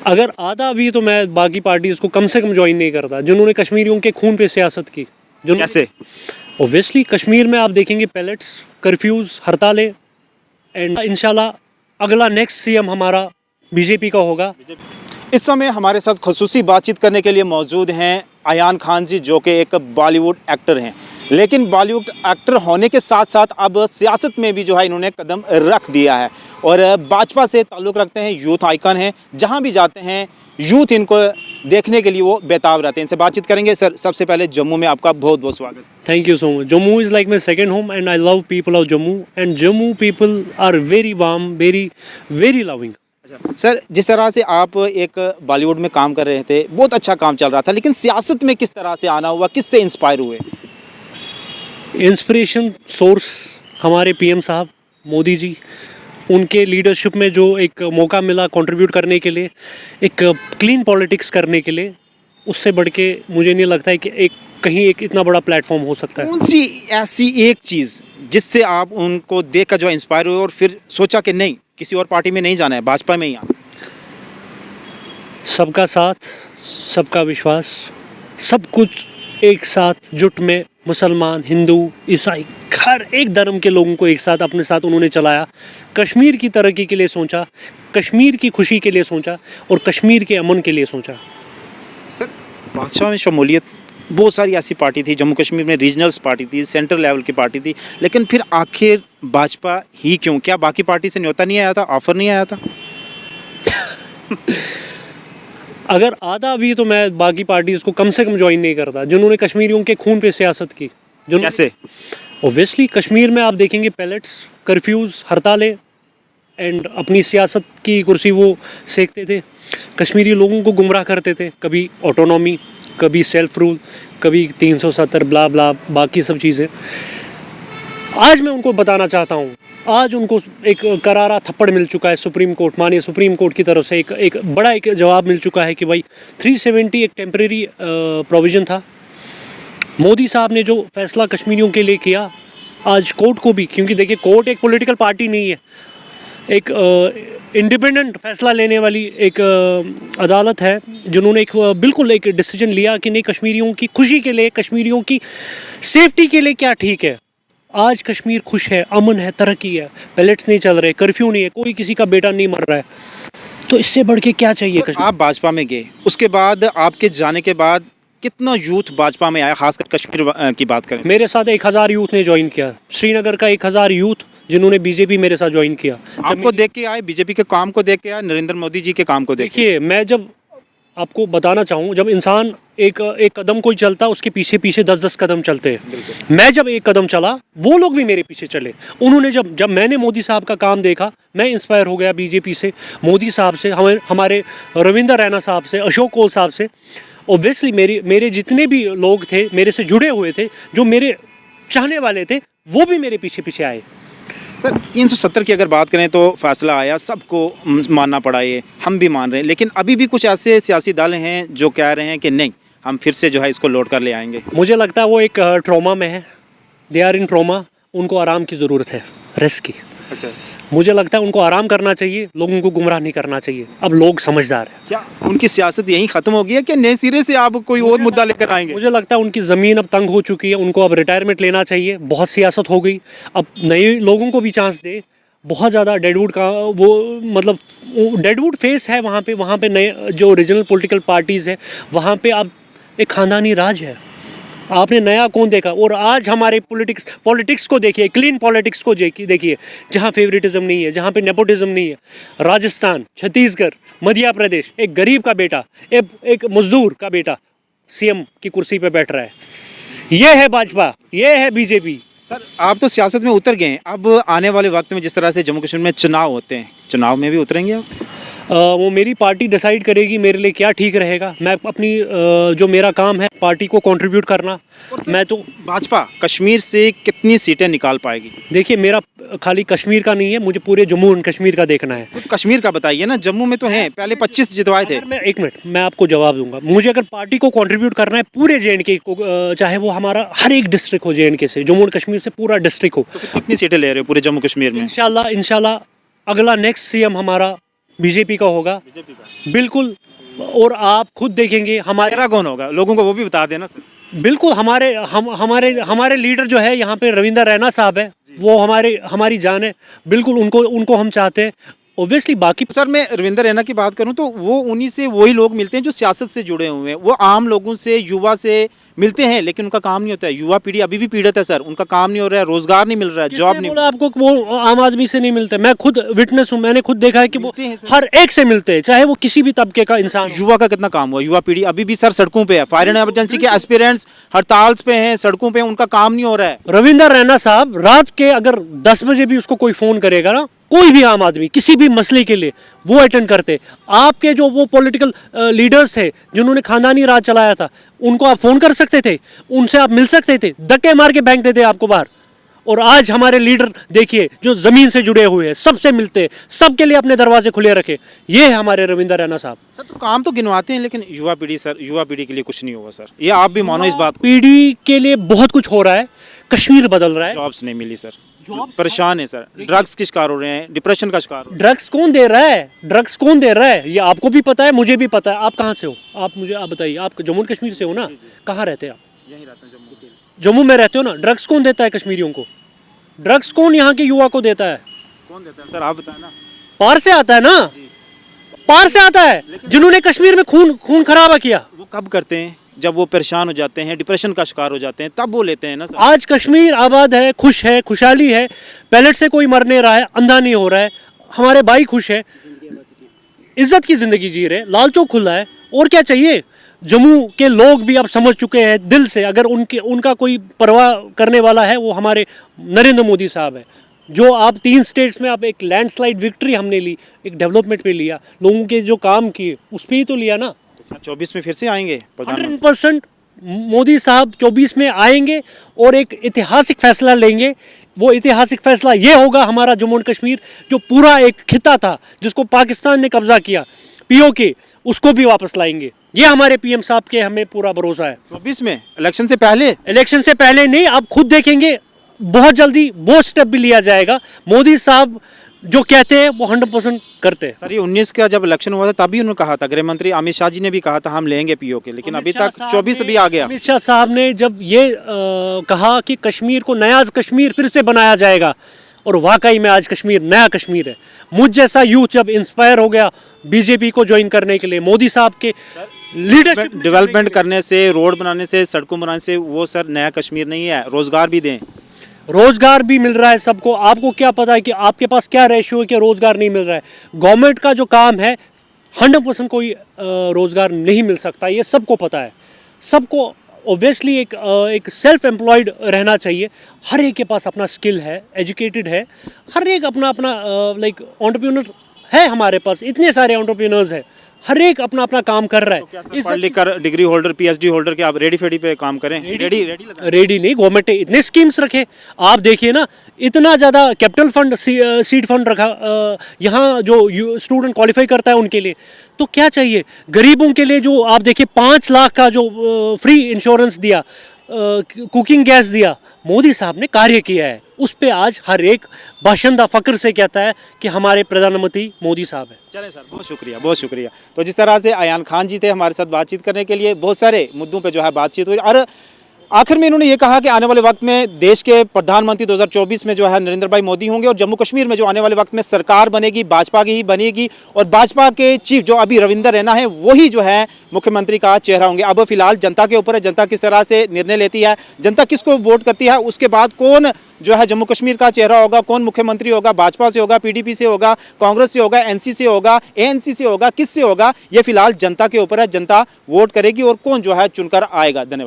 अगर आधा भी तो मैं बाकी पार्टीज को कम से कम ज्वाइन नहीं करता जिन्होंने कश्मीरियों के खून पे सियासत की। कैसे? ओब्वियसली कश्मीर में आप देखेंगे पैलेट्स, कर्फ्यूज, हड़तालें, एंड इंशाल्लाह अगला नेक्स्ट सीएम हमारा बीजेपी का होगा। इस समय हमारे साथ खुसूसी बातचीत करने के लिए मौजूद हैं अयान खान जी, जो कि एक बॉलीवुड एक्टर हैं, लेकिन बॉलीवुड एक्टर होने के साथ साथ अब सियासत में भी जो है इन्होंने कदम रख दिया है और भाजपा से ताल्लुक़ रखते हैं। यूथ आइकन हैं, जहां भी जाते हैं यूथ इनको देखने के लिए वो बेताब रहते हैं। इनसे बातचीत करेंगे। सर, सबसे पहले जम्मू में आपका बहुत बहुत स्वागत। Thank you so much. Jammu is like my second home and I love people of Jammu and Jammu people are very warm, very very loving. Sir, जिस तरह से आप एक बॉलीवुड में काम कर रहे थे, बहुत अच्छा काम चल रहा था, लेकिन सियासत में किस तरह से आना हुआ, किससे इंस्पायर हुए? इंस्पिरेशन सोर्स हमारे पीएम साहब मोदी जी, उनके लीडरशिप में जो एक मौका मिला कंट्रीब्यूट करने के लिए, एक क्लीन पॉलिटिक्स करने के लिए, उससे बढ़ के मुझे नहीं लगता है कि कहीं एक इतना बड़ा प्लेटफॉर्म हो सकता है। कौन सी ऐसी एक चीज़ जिससे आप उनको देख कर जो इंस्पायर हुए और फिर सोचा कि नहीं, किसी और पार्टी में नहीं जाना है, भाजपा में ही आना? सबका साथ, सबका विश्वास, सब कुछ एक साथ जुट में, मुसलमान, हिंदू, ईसाई, हर एक धर्म के लोगों को एक साथ अपने साथ उन्होंने चलाया। कश्मीर की तरक्की के लिए सोचा, कश्मीर की खुशी के लिए सोचा और कश्मीर के अमन के लिए सोचा। सर, भाजपा में शमूलियत बहुत सारी ऐसी पार्टी थी, जम्मू कश्मीर में रीजनल्स पार्टी थी, सेंट्रल लेवल की पार्टी थी, लेकिन फिर आखिर भाजपा ही क्यों? क्या बाकी पार्टी से न्योता नहीं आया था, ऑफर नहीं आया था? अगर आधा भी तो मैं बाकी पार्टीज को कम से कम ज्वाइन नहीं करता जिन्होंने कश्मीरियों के खून पे सियासत की। कैसे? ओब्वियसली कश्मीर में आप देखेंगे पैलेट्स, कर्फ्यूज, हड़तालें, एंड अपनी सियासत की कुर्सी वो सेकते थे, कश्मीरी लोगों को गुमराह करते थे, कभी ऑटोनॉमी, कभी सेल्फ रूल, कभी 370 ब्ला ब्ला, बाकी सब चीज़ें। आज मैं उनको बताना चाहता हूँ, आज उनको एक करारा थप्पड़ मिल चुका है सुप्रीम कोर्ट, माननीय सुप्रीम कोर्ट की तरफ से एक बड़ा एक जवाब मिल चुका है कि भाई 370 एक टेम्परेरी प्रोविज़न था। मोदी साहब ने जो फैसला कश्मीरियों के लिए किया, आज कोर्ट को भी, क्योंकि देखिए कोर्ट एक पॉलिटिकल पार्टी नहीं है, एक इंडिपेंडेंट फैसला लेने वाली एक अदालत है, जिन्होंने एक बिल्कुल एक डिसीजन लिया कि नहीं, कश्मीरियों की खुशी के लिए, कश्मीरियों की सेफ्टी के लिए क्या ठीक है। आज कश्मीर खुश है, अमन है, तरक्की है, पैलेट्स नहीं चल रहे, कर्फ्यू नहीं है, कोई किसी का बेटा नहीं मर रहा है, तो इससे बढ़ के क्या चाहिए? आप भाजपा में गए, उसके बाद आपके जाने के बाद कितना यूथ भाजपा में आया, खासकर कश्मीर की बात करें? मेरे साथ 1000 यूथ ने ज्वाइन किया, श्रीनगर का 1000 यूथ जिन्होंने बीजेपी मेरे साथ ज्वाइन किया। आपको देख के आए, बीजेपी के काम को देख के आए, नरेंद्र मोदी जी के काम को देख के? देखिए, मैं जब आपको बताना चाहूँ, जब इंसान एक कदम कोई चलता, उसके पीछे पीछे 10-10 कदम चलते हैं। मैं जब एक कदम चला, वो लोग भी मेरे पीछे चले। उन्होंने जब मैंने मोदी साहब का काम देखा, मैं इंस्पायर हो गया बीजेपी से, मोदी साहब से, हमारे रविंदर रैना साहब से, अशोक कोल साहब से। ओब्वियसली मेरे जितने भी लोग थे, मेरे से जुड़े हुए थे, जो मेरे चाहने वाले थे, वो भी मेरे पीछे पीछे आए। सर, 370 की अगर बात करें तो फैसला आया, सबको मानना पड़ा, ये हम भी मान रहे हैं, लेकिन अभी भी कुछ ऐसे सियासी दल हैं जो कह रहे हैं कि नहीं, हम फिर से जो है इसको लौट कर ले आएंगे। मुझे लगता है वो एक ट्रॉमा में है, दे आर इन ट्रॉमा, उनको आराम की ज़रूरत है, रेस्ट की। अच्छा, मुझे लगता है उनको आराम करना चाहिए, लोगों को गुमराह नहीं करना चाहिए। अब लोग समझदार हैं। क्या उनकी सियासत यहीं ख़त्म हो गई है कि नए सिरे से आप कोई और मुद्दा लेकर आएंगे? मुझे लगता है उनकी ज़मीन अब तंग हो चुकी है, उनको अब रिटायरमेंट लेना चाहिए, बहुत सियासत हो गई, अब नए लोगों को भी चांस दे। बहुत ज़्यादा डेडवुड का वो मतलब डेडवुड फेस है वहाँ पे नए जो रीजनल पॉलिटिकल पार्टीज़ है, वहाँ पे अब एक ख़ानदानी राज है। आपने नया कौन देखा? और आज हमारे पॉलिटिक्स को देखिए, क्लीन पॉलिटिक्स को देखिए, जहाँ फेवरेटिज्म नहीं है, जहाँ पे नेपोटिज्म नहीं है। राजस्थान, छत्तीसगढ़, मध्य प्रदेश, एक गरीब का बेटा, एक मजदूर का बेटा सीएम की कुर्सी पे बैठ रहा है। ये है भाजपा, ये है बीजेपी। सर, आप तो सियासत में उतर गए हैं, अब आने वाले वक्त में जिस तरह से जम्मू कश्मीर में चुनाव होते हैं, चुनाव में भी उतरेंगे आप? वो मेरी पार्टी डिसाइड करेगी मेरे लिए क्या ठीक रहेगा। मैं अपनी जो मेरा काम है पार्टी को कंट्रीब्यूट करना, मैं तो भाजपा कश्मीर से कितनी सीटें निकाल पाएगी? देखिए, मेरा खाली कश्मीर का नहीं है, मुझे पूरे जम्मू एंड कश्मीर का देखना है। सिर्फ कश्मीर का बताइए ना, जम्मू में तो हैं, पहले 25 जितवाए थे। मैं एक मिनट, मैं आपको जवाब दूंगा। मुझे अगर पार्टी को कंट्रीब्यूट करना है पूरे JNK को, चाहे वो हमारा हर एक डिस्ट्रिक्ट हो, JNK से, जम्मू एंड कश्मीर से पूरा डिस्ट्रिक्ट हो, तो कितनी सीटें ले रहे हो पूरे जम्मू कश्मीर में? इंशाल्लाह अगला नेक्स्ट सीएम हमारा बीजेपी का होगा बीजेपी का बिल्कुल। और आप खुद देखेंगे हमारे चेहरा कौन होगा, लोगों को वो भी बता देना सर। बिल्कुल हमारे लीडर जो है यहाँ पे रविंदर रैना साहब है, वो हमारी जान है, बिल्कुल उनको हम चाहते हैं ऑब्वियसली। बाकी सर मैं रविंदर रैना की बात करूं तो वो उन्हीं से वही लोग मिलते हैं जो सियासत से जुड़े हुए हैं, वो आम लोगों से, युवा से मिलते हैं, लेकिन उनका काम नहीं होता है। युवा पीढ़ी अभी भी पीड़ित है सर, उनका काम नहीं हो रहा है, रोजगार नहीं मिल रहा है, जॉब नहीं। बोला आपको कि वो आम आदमी से नहीं मिलते? मैं खुद विटनेस हूँ, मैंने खुद देखा है कि वो मिलते हैं सर। हर एक से मिलते हैं, चाहे वो किसी भी तबके का इंसान हो। युवा का कितना काम हुआ? युवा पीढ़ी अभी भी सर सड़कों पे है, फायर एंड इमरजेंसी के एस्पिरेंट्स हड़ताल पे हैं, सड़कों पे, उनका काम नहीं हो रहा है। रविंदर रैना साहब रात के अगर 10 बजे भी उसको कोई फोन करेगा ना, कोई भी आम आदमी किसी भी मसले के लिए, वो अटेंड करते। आपके जो वो पॉलिटिकल लीडर्स थे जिन्होंने खानदानी राज चलाया था, उनको आप फोन कर सकते थे, उनसे आप मिल सकते थे, धक्के मार के फेंक देते आपको बाहर। और आज हमारे लीडर देखिए जो जमीन से जुड़े हुए हैं, सबसे मिलते हैं, सबके लिए अपने दरवाजे खुले रखे, ये है हमारे रविंदर रैना साहब। सर तो काम तो गिनवाते हैं, लेकिन युवा पीढ़ी सर, युवा पीढ़ी के लिए कुछ नहीं होगा सर, ये आप भी मानो इस बात को। पीढ़ी के लिए बहुत कुछ हो रहा है, कश्मीर बदल रहा है। जॉब्स नहीं मिली सर, जॉब्स परेशान है सर, ड्रग्स के शिकार हो रहे हैं, डिप्रेशन का शिकार हो रहे हैं। ड्रग्स कौन दे रहा है? ड्रग्स कौन दे रहा है ये आपको भी पता है, मुझे भी पता है। आप कहाँ से हो? आप बताइए, आप जम्मू कश्मीर से हो ना? कहाँ रहते हैं आप? यहीं रहते हैं जम्मू। जम्मू में रहते हो ना? ड्रग्स कौन देता है कश्मीरियों को? ड्रग्स कौन यहाँ के युवा को देता है? कौन देता है सर, आप बताएं ना। पार से आता है ना, पार से आता है, जिन्होंने कश्मीर में खून खराबा किया। वो कब करते हैं? जब वो परेशान हो जाते हैं, डिप्रेशन का शिकार हो जाते हैं, तब वो लेते हैं ना सर। आज कश्मीर आबाद है, खुश है, खुशहाली है, पैलेट से कोई मर नहीं रहा है, अंधा नहीं हो रहा है, हमारे भाई खुश है, इज्जत की जिंदगी जी रहे, लाल चौक खुला है, और क्या चाहिए? जम्मू के लोग भी अब समझ चुके हैं दिल से, अगर उनका कोई परवाह करने वाला है वो हमारे नरेंद्र मोदी साहब है। जो आप 3 स्टेट्स में आप एक लैंडस्लाइड विक्ट्री हमने ली, एक डेवलपमेंट पे लिया, लोगों के जो काम किए उस पर ही तो लिया ना। 24 में फिर से आएंगे प्रधानमंत्री? 100% मोदी साहब 24 में आएंगे और एक ऐतिहासिक फैसला लेंगे। वो ऐतिहासिक फैसला ये होगा, हमारा जम्मू एंड कश्मीर जो पूरा एक खिता था जिसको पाकिस्तान ने कब्जा किया, पीओके, उसको भी वापस लाएंगे। ये हमारे पीएम साहब के हमें पूरा भरोसा है। 24 में इलेक्शन से पहले? इलेक्शन से पहले नहीं, आप खुद देखेंगे बहुत जल्दी वो स्टेप भी लिया जाएगा। मोदी साहब जो कहते हैं वो 100% करते हैं। सर ये 19 का जब इलेक्शन हुआ था तभी उन्होंने कहा था, गृह मंत्री अमित शाह जी ने भी कहा था हम लेंगे पीओके, लेकिन अभी तक 24 भी आ गया। अमित शाह साहब ने जब ये कहा कि कश्मीर को नया कश्मीर फिर से बनाया जाएगा, और वाकई में आज कश्मीर नया कश्मीर है। मुझ जैसा यूथ जब इंस्पायर हो गया बीजेपी को ज्वाइन करने के लिए, मोदी साहब के लीडरशिप डेवलपमेंट करने से, रोड बनाने से, सड़कों बनाने से, वो सर नया कश्मीर नहीं है। रोजगार भी दें, रोजगार भी मिल रहा है सबको। आपको क्या पता है कि आपके पास क्या रेशियो है कि रोजगार नहीं मिल रहा है? गवर्नमेंट का जो काम है 100% कोई रोजगार नहीं मिल सकता, ये सबको पता है। सबको ऑब्वियसली एक सेल्फ एम्प्लॉयड रहना चाहिए। हर एक के पास अपना स्किल है, एजुकेटेड है, हर एक अपना अपना लाइक एंटरप्रेन्योर है। हमारे पास इतने सारे एंटरप्रेन्योर्स हैं, हर एक अपना अपना काम कर रहा है। पढ़ लिख कर डिग्री होल्डर, पीएचडी होल्डर के आप रेडी फेडी पे काम करें? रेडी नहीं, गवर्नमेंट ने इतने स्कीम्स रखे, आप देखिए ना, इतना ज़्यादा कैपिटल फंड, सीड फंड रखा यहाँ जो स्टूडेंट क्वालिफाई करता है उनके लिए। तो क्या चाहिए गरीबों के लिए? जो आप देखिए 5 लाख का जो फ्री इंश्योरेंस दिया, कुकिंग गैस दिया, मोदी साहब ने कार्य किया है। उस पे आज हर एक बाशिंदा फक्र से कहता है कि हमारे प्रधानमंत्री मोदी साहब है। चलें सर, बहुत शुक्रिया, बहुत शुक्रिया। तो जिस तरह से अयान खान जी थे हमारे साथ बातचीत करने के लिए, बहुत सारे मुद्दों पे जो है बातचीत हुई, और आखिर में इन्होंने ये कहा कि आने वाले वक्त में देश के प्रधानमंत्री 2024 में जो है नरेंद्र भाई मोदी होंगे, और जम्मू कश्मीर में जो आने वाले वक्त में सरकार बनेगी भाजपा की ही बनेगी, और भाजपा के चीफ जो अभी रविंदर रैना है वही जो है मुख्यमंत्री का चेहरा होंगे। अब फिलहाल जनता के ऊपर है, जनता किस तरह से निर्णय लेती है, जनता किसको वोट करती है, उसके बाद कौन जो है जम्मू कश्मीर का चेहरा होगा, कौन मुख्यमंत्री होगा, भाजपा से होगा, पीडीपी से होगा, कांग्रेस से होगा, एनसी से होगा, एएनसी से होगा, किससे होगा, ये फिलहाल जनता के ऊपर है। जनता वोट करेगी और कौन जो है चुनकर आएगा। धन्यवाद।